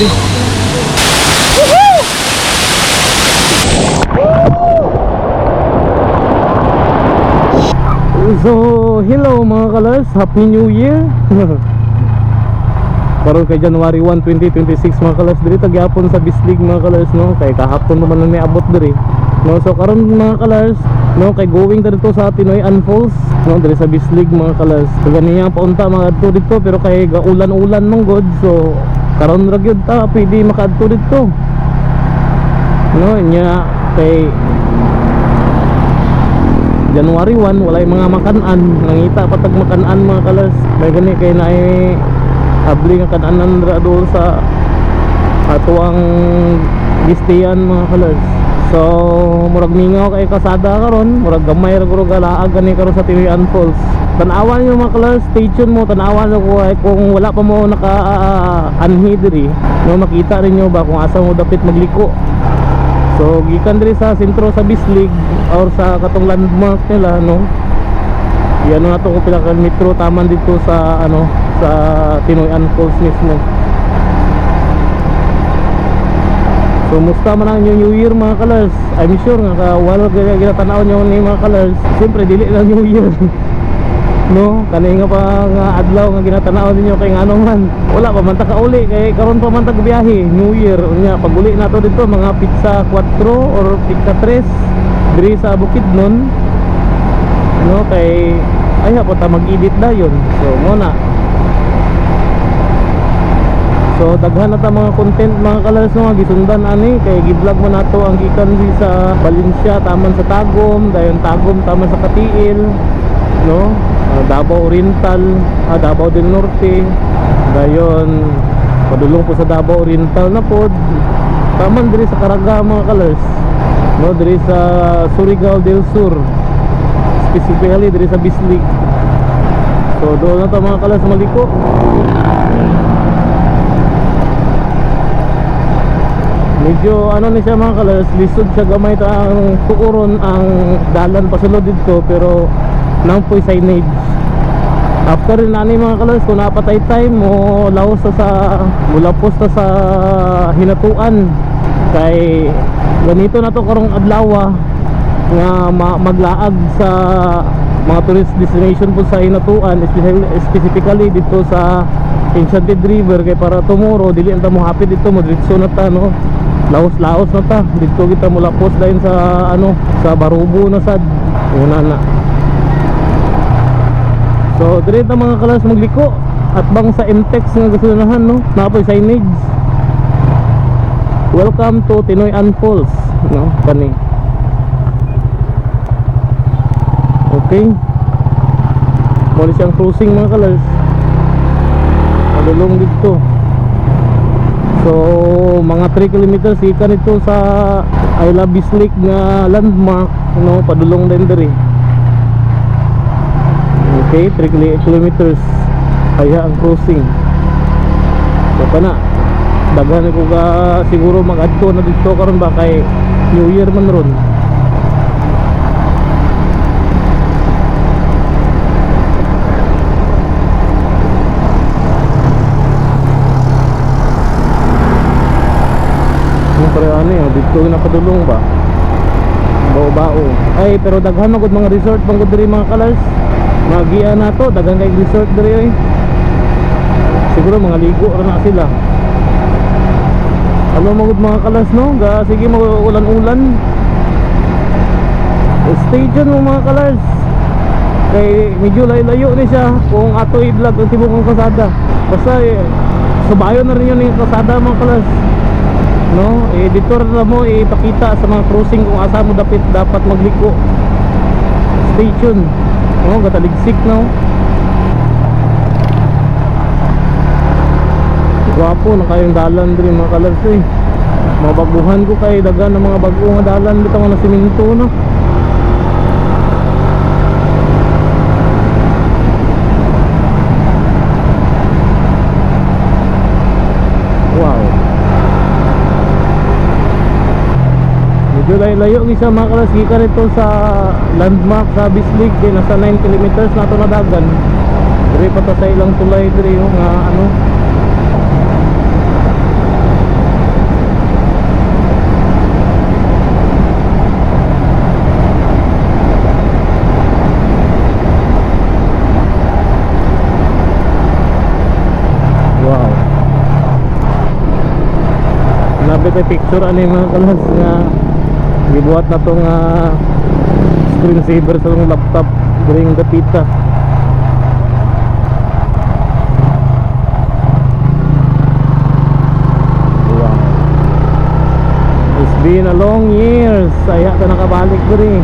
grabe. So, hello mga kalars, Happy New Year. Karon kay January 1, 2026 mga kalars, diri tagyapon sa Bislig mga kalars, no? Kay kahapon naman lang may abot diri. No, so karon mga kalars, no, kay going ta dito sa Tinoyan Falls, no, diri sa Bislig mga kalars. So ganiya paunta mga adto dito pero kay gaulan-ulan mong god. So karon ra gyud ta pwede makaadto dito. No, nya kay January 1 walay mga makanan, nangita patag makanan mga kalars. May gani kay naay abli nga kananan ra do sa atuang gistiyan mga kalars. So murag mingaw kay kasada karon, murag gamay ra guro galaag gani karon sa Tinoyan Falls. Tanawan nyo mga kalars, stay tuned mo, tanawan nyo kung wala pa mo naka-anhi diri, no, makita rin nyo ba kung asa mo dapit magliko. So gikan diri sa sentro sa Bislig or sa katong landmark nila, no, yan na to kung pila ka metro taman dito sa ano, sa Tinoyan Falls mismo. So musta man ang New Year mga kalars? I'm sure nga wala ginatanaw nyo ni mga kalars, siyempre dili lang New Year. No, kanay nga pa nga adlaw nga ginatanaw ninyo kay ngano man wala pa man ta kauli kay karon pa man ta biyahe New Year unya paguli nato dito mga pizza 4 or pizza 3 diri sa Bukidnon, no, kay ay pa ta mag-edit dayon. So muna, so daghan na ta mga content mga kalars, no, gisundan ani kay gi-vlog mo nato ang gikan sa Valencia taman sa Tagum, dayon Tagum taman sa Katiil, no, Davao Oriental, Davao del Norte, dayon padulong po sa Davao Oriental na pod taman diri sa Caraga mga kalars, no, diri sa Surigao del Sur, specifically diri sa Bislig. So doon na to mga kalars maliko. Medyo ano ni siya mga kalars, lisod siya gamay ta ang tuuron ang dalan pasulod dito pero nang po'y signage. After rin nani mga kalars, kung napatay time mo laos sa mulapos ta sa hinatuan kay ganito na to karong adlaw nga maglaag sa mga tourist destination po sa hinatuan, specifically dito sa Enchanted River, kay para tomorrow dili anta mo hapit dito mo diretso na ta, no, laos na ta dito kita mulapos dayon sa ano, sa Barubo na sad una na. So dire ta mga kalars magliko at bang sa MTEX nga gasulahan, no, napoy signage, welcome to Tinoyan Falls, no, kani. Okay, muli siyang cruising mga kalars, padulong dito. So mga 3 kilometers ikan ito sa I Love Bislig nga landmark, no, padulong din diri. Okay, 3 kilometers kaya ang cruising. So kana daghan ko ga siguro mag-adto na dito karon ba kay New Year man ron. Pero ano yun, dito napadulong ba bao-bao ay, pero daghan magud mga resort bangod diri mga kalars. Magiya na to, dagang kay resort diri, siguro mga ligo ra na sila. Ano magud mga kalas, no, ga sige ulan-ulan. Stay tuned mo mga kalas, kay medyo layo ni siya kung ato i-vlog ang tibok kasada. Basta subayon na rin yun yung kasada mga kalas, no, editor na mo ipakita sa mga cruising kung asa mo dapat magliko. Stay tuned. Oh, gataligsik, no. Gwapo na kayong dalan diri mga kalars, eh. Mga baguhan ko kay dagan ng mga bago nga dalan bitaw na siminto, no. Wow. Medyo layo ni sa mga kalas, gikan ito sa landmark sa Bislig, kay nasa 9 kilometers na ito na dagan. Diri pa ta sa ilang tulay diri nga ano. tayo picture ano yung mga kalas nga gibuhat na tong screensaver sa tong laptop during dapita. Wow, it's been a long years saya ka nakabalik diri.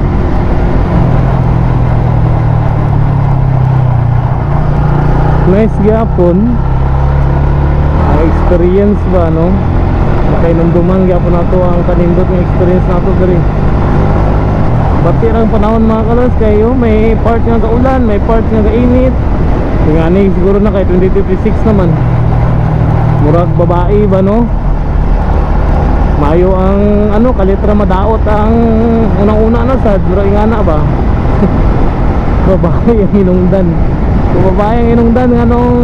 Nice gyapon experience ba no, nakainumduman gyapon nato ang kanindot nga experience nato diri. Bati ang panahon mga kalas kayo, may part nga kaulan, may part nga kainit. Ngani siguro na kay 2026 naman. Murag babae ba no? Mayo ang ano kalitra madaot ang unang-una na sad, murag ingana ba? Babae ang hinungdan. Kung babae ang hinungdan nganong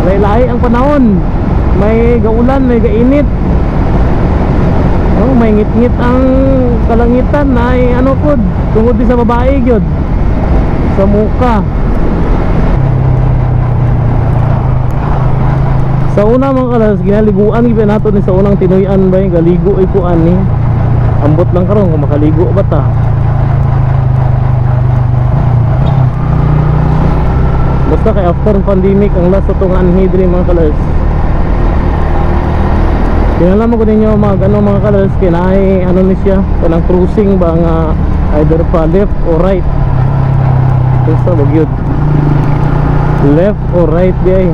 lahi-lahi ang panahon. May gaulan, may gainit. Oh, may ngit-ngit ang kalangitan ay ano pod tungod di sa babae gyud sa muka. Sa una mga kalas ginaliguan gyud nato ni sa unang tinuy-an ba galigo ay kuan ni ambot lang karon kung makaligo ba ta. Basta kay after pandemic ang last itong anhidri mga kalas. Kinalaman ko ninyo mga kalas kinay ano ni siya kanang cruising ba nga either pa left or right. Basta bagyod left or right di ay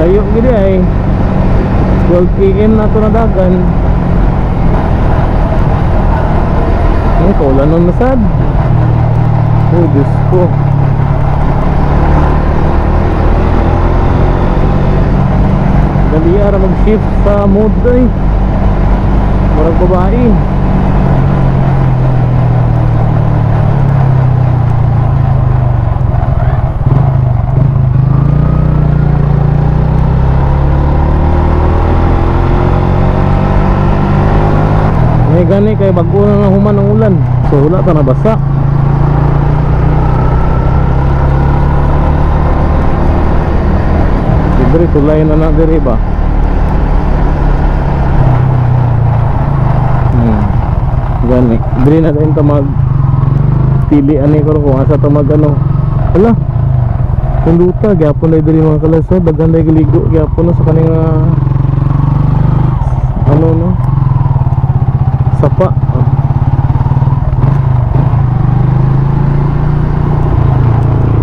layo gini ay 12 km na ito na dagan. Ang kaulan nun nasad. Oh Diyos ko. Dali ara mag-shift sa mode ay marag babae. May gani kay bago na human ang ulan, so wala ta nabasa. Diri tulay na diri ba? Gani, diri na din ta mag pili ani ko kung asa ta mag ano. Ala. Kunduta gyapon na diri mga kalas, daghan day giligo gyapon sa kaning ano no. Sapa.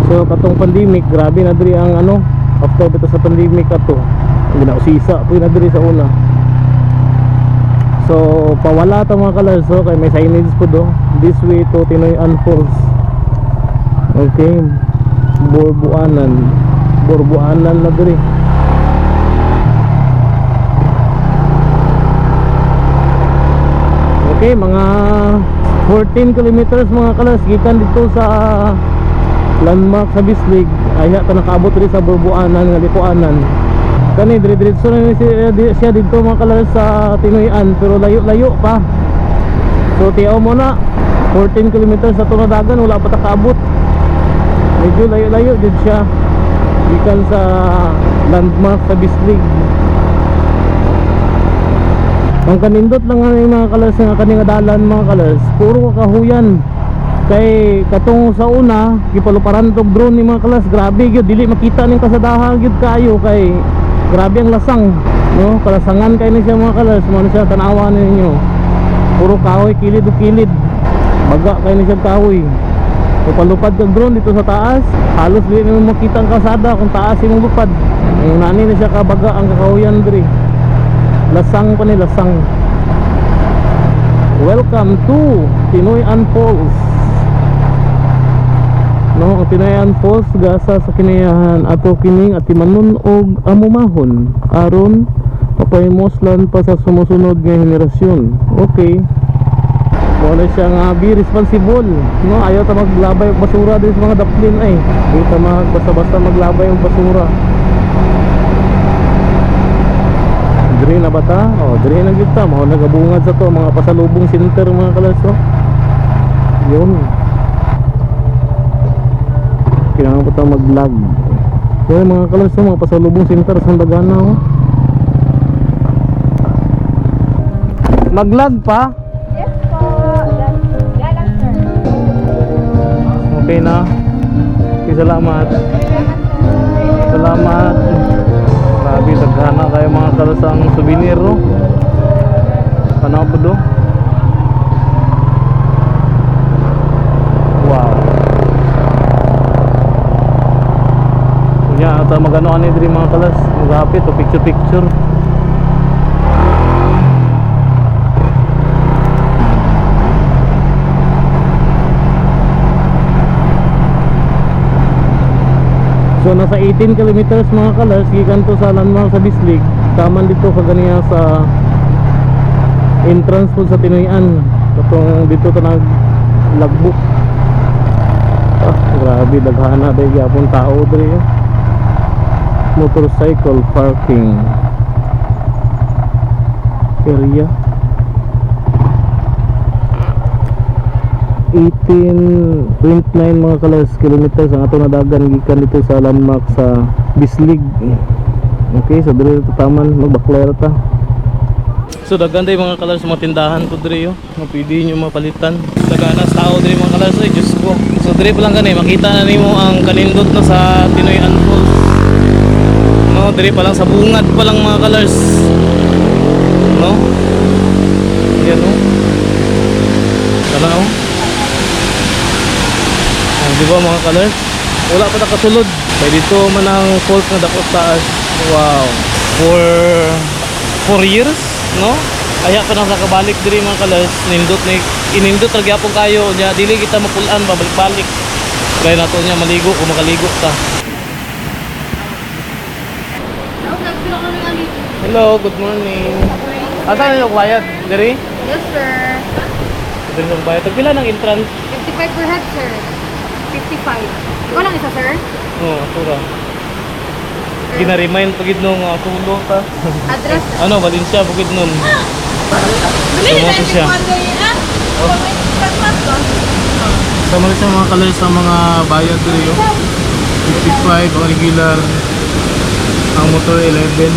So katong pandemic, grabe na diri ang ano. After bito sa pandemic ato ginausisa po na diri sa una. So pawala ta mga kalas, so kay may signage po do this way to Tinoy-an Falls. Okay, Borbuanan na diri. Okay, mga 14 kilometers mga kalas gikan dito sa landmark sa Bislig. Aya ta nakaabot rin sa Borbuanan nga Lipuanan. Kani dire-diretso na siya dito mga kalas sa Tinoy-an pero layo-layo pa. So tiyaw mo na 14 kilometers sa tunadagan wala pa ta kaabot. Medyo layo-layo din siya gikan sa landmark sa Bislig. Ang kanindot lang nga mga kalas nga kaning dalan mga kalas puro kahuyan. Kay katong sa una gipaluparan tog drone ni mga kalas, grabe gyud dili makita ning kasadahan gyud kayo kay grabe ang lasang no, kalasangan kay ni siya mga kalas, mo siya tanawan ninyo. Puro kahoy kilid o kilid. Baga kay ni siya kahoy. So palupad kag drone dito sa taas, halos dili mo makita ang kasada kung taas imong lupad. Ang nani na siya kabaga ang kakahuyan diri. Lasang pa ni lasang. Welcome to Tinoy-an Falls. No, ang Tinoy-an Falls gasa sa kinayahan ato kining atimanon og amumahon aron mapahimoslan pa sa sumusunod nga henerasyon. Okay. Wala siya nga be responsible, no? Ayaw ta maglabay og basura din sa mga daplin ay. Di ta basta-basta maglabay og basura. Diri na ba ta? Oh, diri na gyud ta, mao nagabungad sa to mga pasalubong center mga kalaso. Yun. Kailangan ko ta mag-vlog. Kaya mga kalas, mga pasalubong center sa Dagana oh. Mag-lag pa? Yes po. Yan lang sir. Okay na. Okay, salamat. Salamat. Grabe, taghana kayo mga kalasang souvenir, no? Ano po do? Wow. Kunya, ata magano ani diri mga kalas. Magapit o picture. So nasa 18 kilometers mga kalas gikan to sa landmark sa Bislig. Taman dito sa ganiya sa entrance po sa Tinoyan. Katong dito ta nag logbook. Grabe daghana day gyapon tao diri. Motorcycle parking area. 18.29 mga kalas kilometers ang ato nadagan gikan dito sa landmark sa Bislig. Okay, so dito taman magbakler ta. So daghan day mga kalas mga tindahan ko diri yo. Pwede nyo mapalitan. Daghanas tao diri mga kalas ay Diyos ko. So diri pa lang kanay makita na nimo ang kanindot na sa Tinoyan Falls. No, diri pa lang sa bungad pa lang mga kalas. No? Yan no. Kana oh. Diba mga colors? Wala pa nakasulod. Kaya dito man ang falls na dako taas. Wow. For 4 years, no? Kaya pa nang nakabalik diri mga colors. Nindot na inindot ra gyapon kayo nya dili kita mapulan babalik-balik. Kaya nato nya maligo kung makaligo ta. Hello, good morning. Asa na yung bayad? Diri? Yes sir. Diri yung bayad. Pila ng entrance? 55 per head sir. 55. Ikaw lang isa sir? Oo, tura. Gina-remind pagid nung tulo ta. Address? Ano, Valencia pagid nun. Sumoto siya. Sama rin siya mga kalay sa mga bayad dito. 55 ang regular. Ang motor 11.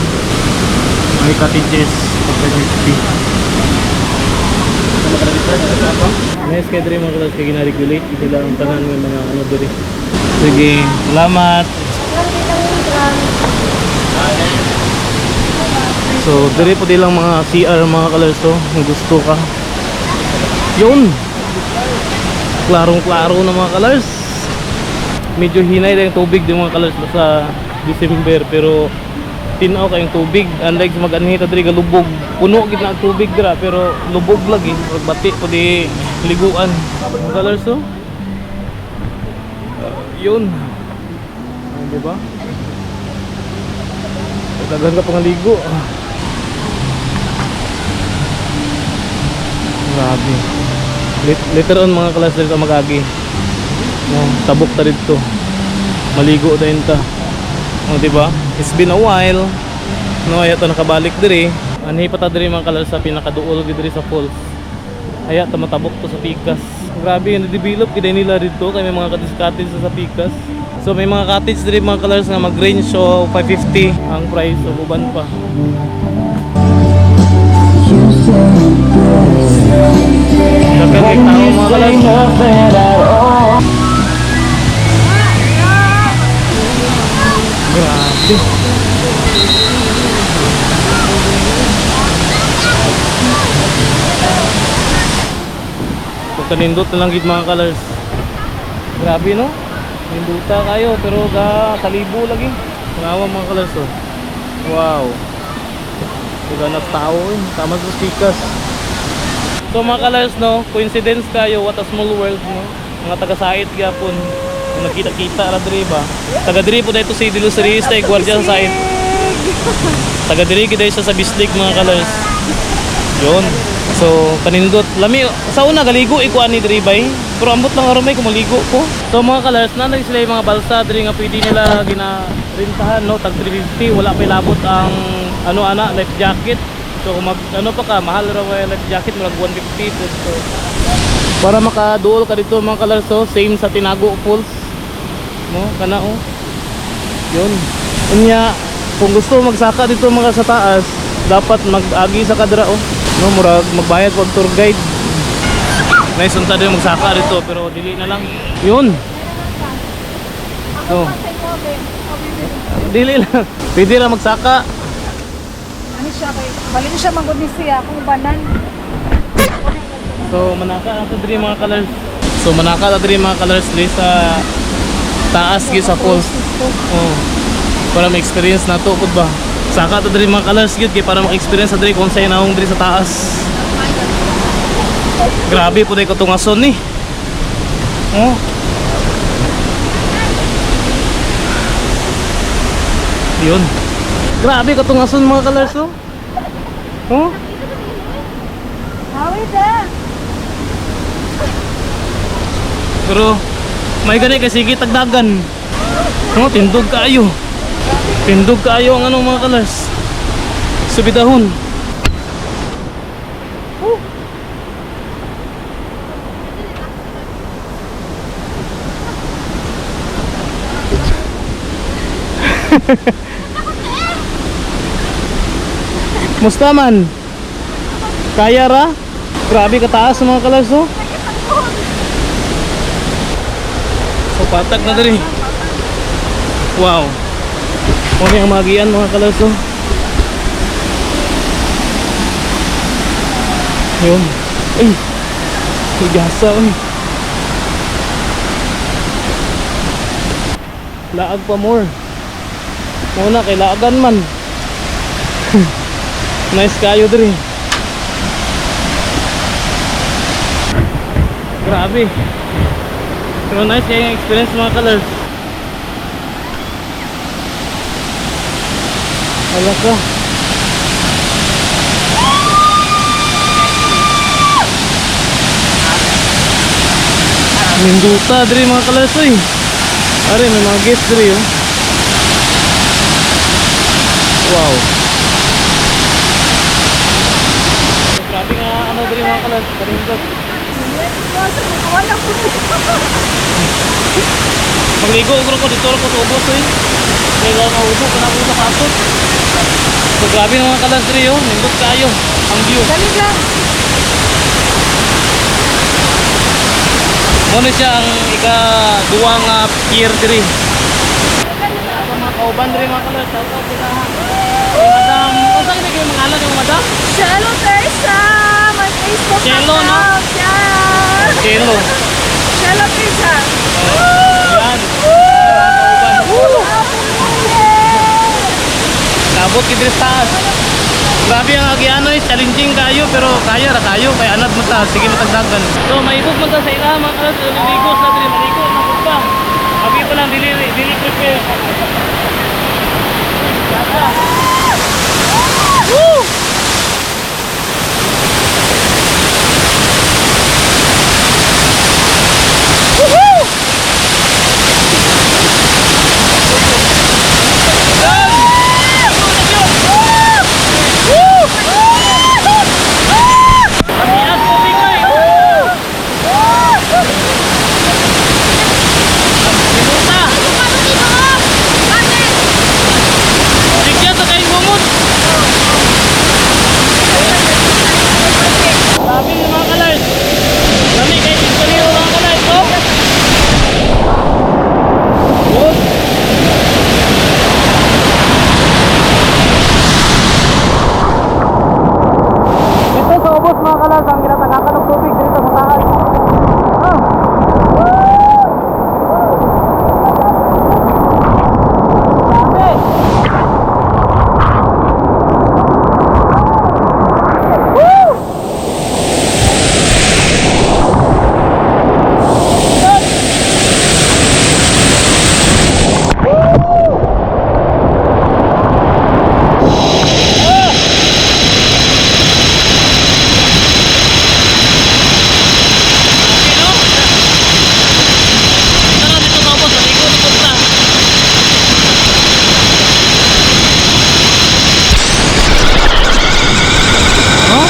May cottages pagka 50. Nice kayo diri mga kalas kaya gina-regulate sila ang tanan ng mga ano diri. Sige, salamat. So diri po lang mga CR mga kalas to kung gusto ka. Yun. Klarong-klaro na mga kalas. Medyo hinay lang yung tubig din mga kalas sa December pero tinaw kayong tubig unlike sa mag-anhita diri galubog puno gid na ang tubig dira pero lubog lagi pagbati pudi liguan ang colors so yun di ba daghan ka pangaligo grabe later on mga class dito magagi tabok ta dito maligo din ta. O diba? It's been a while. No, ay ito nakabalik diri. Anhi pa ta diri mga kalas sa pinakaduol diri sa falls. Ay ito matabok to sa Pikas. Grabe yung na-develop gid nila dito kay may mga cottage sa Pikas. So may mga cottage diri mga kalas nga mag-range so 550 ang price so uban pa. Dapat tao mga kalas. Grabe. Pagkanindot na lang gid mga colors. Grabe no? Ninduta kayo pero ga kalibo lagi. Ngawa mga colors oh. Wow. Ganap tao eh. Tama sa Pikas. So mga colors no, coincidence kayo, what a small world no. Mga taga-sait gyapon. Nakita-kita ra diri ba. Taga diri po dito si Dilucerista guardia sa site. Taga diri gid siya sa Bislig mga colors. Yon. So kanindot lami sa una galigo iko ani diri bay. Pero ambot lang aron may kumaligo ko. So mga colors na sila yung mga balsa diri nga pwede nila gina-rentahan no tag 350 wala pa labot ang ano ana life jacket. So kung mag ano pa ka mahal ra yung life jacket murag 150 po. So para makaduol ka dito mga colors so same sa Tinago Falls. No, kana oh. Yun. Unya, kung gusto magsaka dito mga sa taas, dapat mag-agi sa kadra oh. No, murag magbayad pag tour guide. Nice unta din magsaka dito pero dili na lang. Yun. So, dili lang. Pwede lang magsaka. Ano siya kay? Balin siya magod ni siya kung banan. So manaka na to diri mga colors. So manaka na diri mga colors diri sa taas gyud sa falls. Oh. Para ma-experience na to pud ba. Saka to diri mga colors gyud kay para ma-experience sa diri kung say naong diri sa taas. Grabe pud ay katungason ni. Oh. Yun. Grabe katungason mga colors oh. Oh. Hawi da. Pero may gani kasi sige tagdagan. Oh, tindog kaayo. Tindog kaayo ang anong mga colors. Subidahon. Musta man? Kaya ra? Grabe kataas mga colors oh. So patag na diri. Wow. Kung yung magian mga colors oh. Yun. Ay. Higasa oh. Laag pa more. Muna kay laagan man. Nice kayo diri. Grabe. Pero nice yung experience mga colors. Wala ka. Minduta diri mga colors oy. Are may mga guest diri oh. Wow. Grabe nga ano diri mga colors. Karindot. Wala po. Magligo ugro ko dito ko ubos eh. Kaya na ubos na ako sa pasok. So grabe ng mga colors diri oh, nindot kayo ang view. Dali lang. Muna siya ang ika-duwang pier diri. Ako mga kauban diri mga colors, shout out sila. Madam, unsa kini kayo mangalan yung madam? Cello Teresa. My Facebook Cello, no? account. Yeah. Cello. Cello Teresa. Yan. Nabot kidri taas. Grabe ang agiano eh, challenging kayo pero kaya ra kayo kay anad mo ta, sige matagdagan. So maigog mo ta sa ila mga kalas, maligos na diri, maligos na pud pa. Abi pa lang dili prepare. Woo! Woohoo!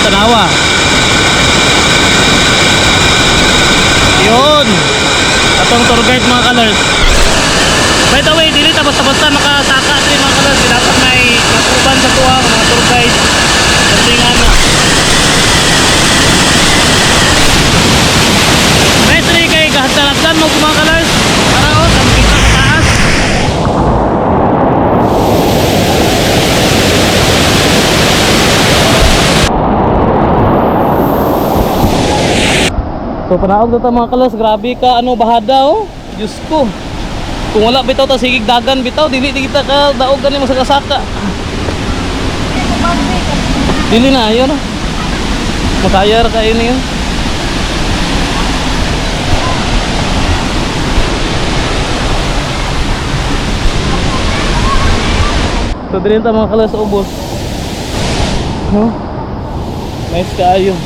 Tanawa. Yun. Atong tour guide mga colors. By the way, dili ta basta-basta makasaka diri mga colors. Dapat may matuban sa tuwa mga tour guide. So panaog na ta mga kalas, grabe ka ano bahada oh. Diyos ko. Kung wala bitaw ta sigig dagan bitaw, dili di kita ka daog gani mo sa kasaka. Dili na ayo no. Makayar ka ini yun. So dili ta mga kalas ubos. No? Nice kaayo.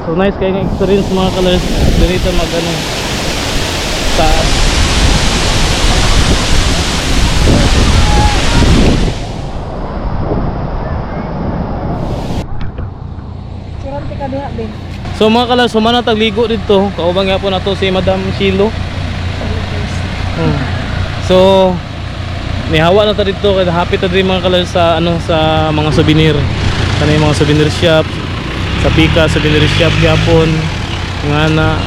So nice kayo ng experience mga kalas. Dito mag ano taas. So mga kalas, sumana tagligo dito. Kaubang nga po na to si Madam Shilo. So nihawa na ta dito kaya happy ta din mga kalas sa ano sa mga souvenir. Kanay mga souvenir shop sa Pika souvenir shop gyapon nga na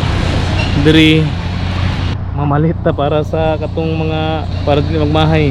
diri mamalit ta para sa katong mga para dili magmahay.